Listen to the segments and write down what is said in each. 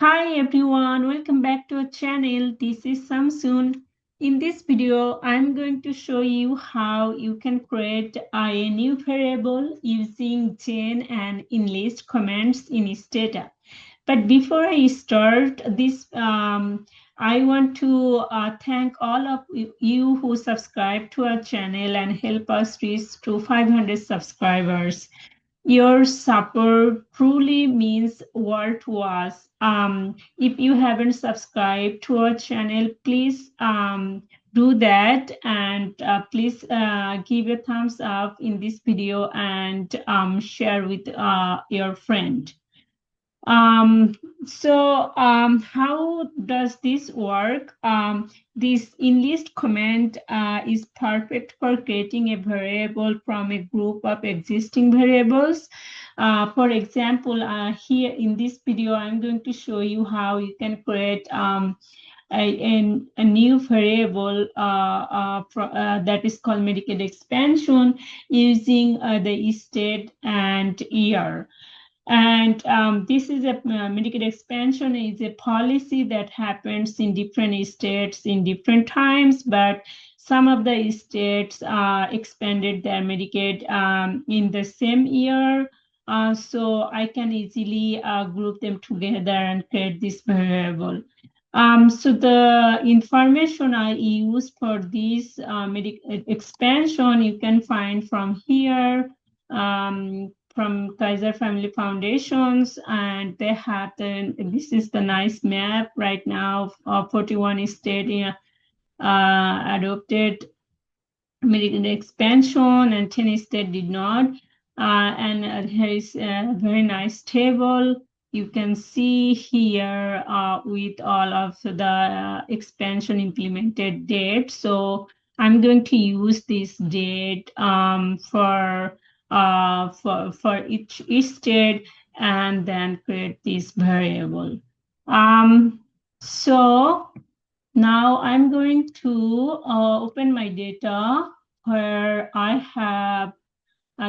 Hi everyone, welcome back to our channel. This is Samsun. In this video, I'm going to show you how you can create a new variable using gen and inlist commands in Stata. But before I start this, I want to thank all of you who subscribe to our channel and help us reach to 500 subscribers. Your support truly means world to us. If you haven't subscribed to our channel, please do that, and please give a thumbs up in this video and share with your friend. How does this work? This inlist command is perfect for creating a variable from a group of existing variables. For example, here in this video, I'm going to show you how you can create a new variable that is called Medicaid expansion using the state and year. And this is a Medicaid expansion is a policy that happens in different states in different times, but some of the states expanded their Medicaid in the same year. So I can easily group them together and create this variable. So the information I use for this Medicaid expansion, you can find from here. From Kaiser Family Foundations, and they have this is the nice map right now of 41 states adopted Medicaid expansion and 10 states did not. And here is a very nice table. You can see here with all of the expansion implemented date. So I'm going to use this date for each state and then create this variable. So now I'm going to open my data where I have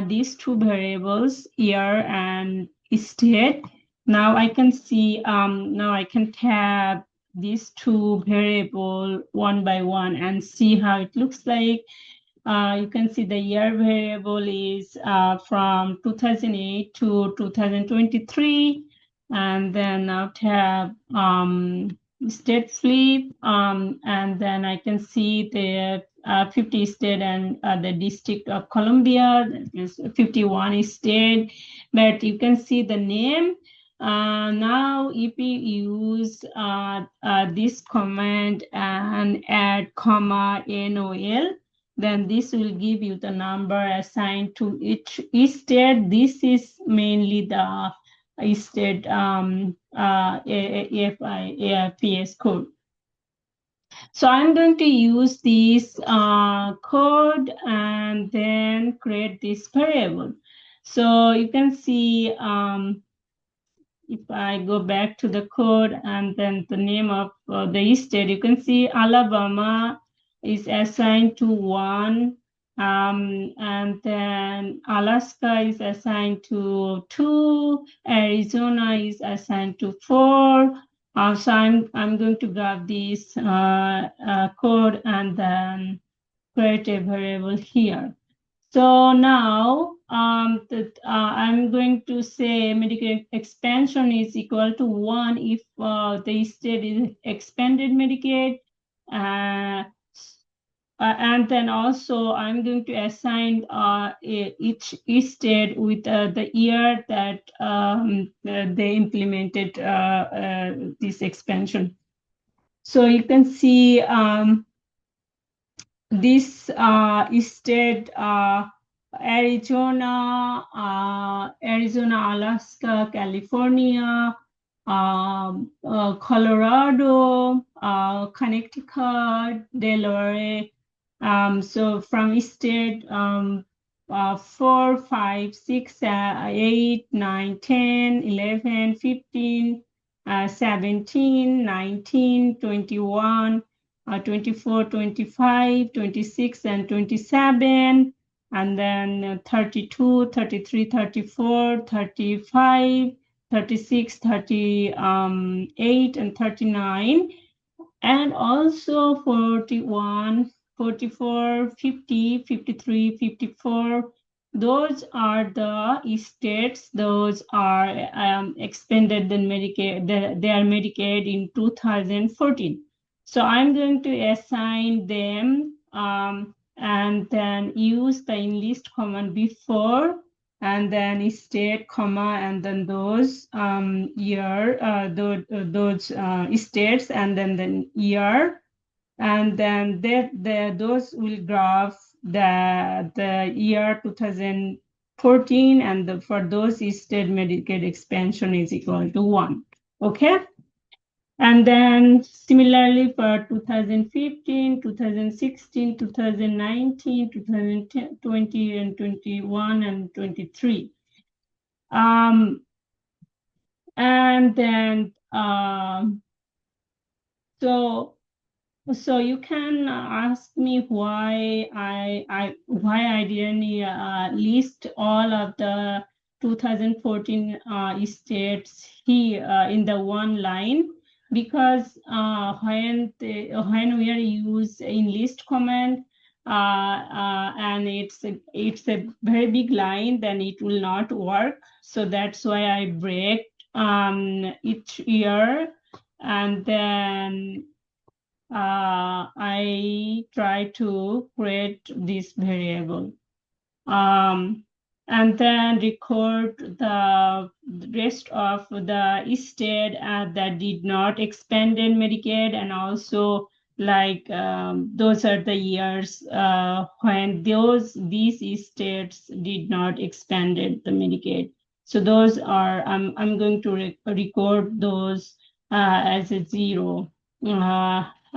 these two variables, year and state. Now I can see, now I can tab these two variables one by one and see how it looks like. You can see the year variable is from 2008 to 2023, and then now tab state flip, and then I can see the 50 state and the District of Columbia, that is 51 state, but you can see the name. Now, if you use this command and add comma NOL, then this will give you the number assigned to each state. This is mainly the state AFIPS code. So I'm going to use this code and then create this variable. So you can see if I go back to the code and then the name of the state, you can see Alabama is assigned to 1, and then Alaska is assigned to 2, Arizona is assigned to 4. So I'm going to grab this code and then create a variable here. So now I'm going to say Medicaid expansion is equal to 1 if the state is expanded Medicaid. And then also I'm going to assign each state with the year that they implemented this expansion. So you can see this state Arizona, Alaska, California, Colorado, Connecticut, Delaware. So from state 4, 5, 6, 8, 9, 10, 11, 15, 17, 19, 21, 24, 25, 26, and 27, and then 32, 33, 34, 35, 36, 38, and 39, and also 41, 44, 50, 53, 54. Those are the states. Those are expanded in Medicaid. They are Medicaid in 2014. So I'm going to assign them and then use the enlist command before, and then state comma, and then those year those states, and then the year, and then those will graph the year 2014, and for those state Medicaid expansion is equal to 1. Okay. And then similarly for 2015, 2016, 2019, 2020, and 21, and 23. And then so you can ask me why I didn't list all of the 2014 states here in the one line, because when we are use enlist command and it's a very big line, then it will not work. So that's why I break each year, and then I try to create this variable and then record the rest of the state that did not expand in Medicaid, and also like those are the years when these states did not expanded the Medicaid. So those are I'm going to record those as a 0.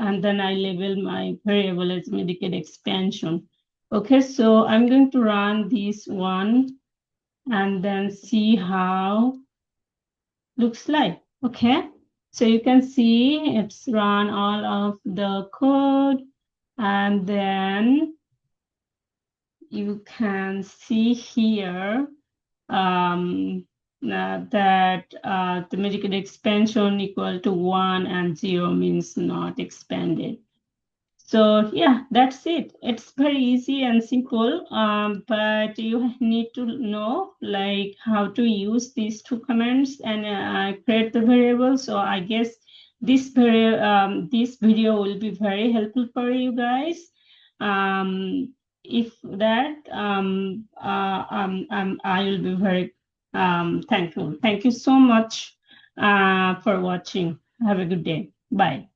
And then I label my variable as Medicaid expansion. Okay, so I'm going to run this one and then see how looks like. Okay, so you can see it's run all of the code, and then you can see here that the Medicaid expansion equal to 1 and 0 means not expanded. So yeah, that's it. It's very easy and simple, but you need to know like how to use these two commands and create the variable. So I guess this video will be very helpful for you guys. If that, I will be very thankful. Thank you so much for watching. Have a good day. Bye.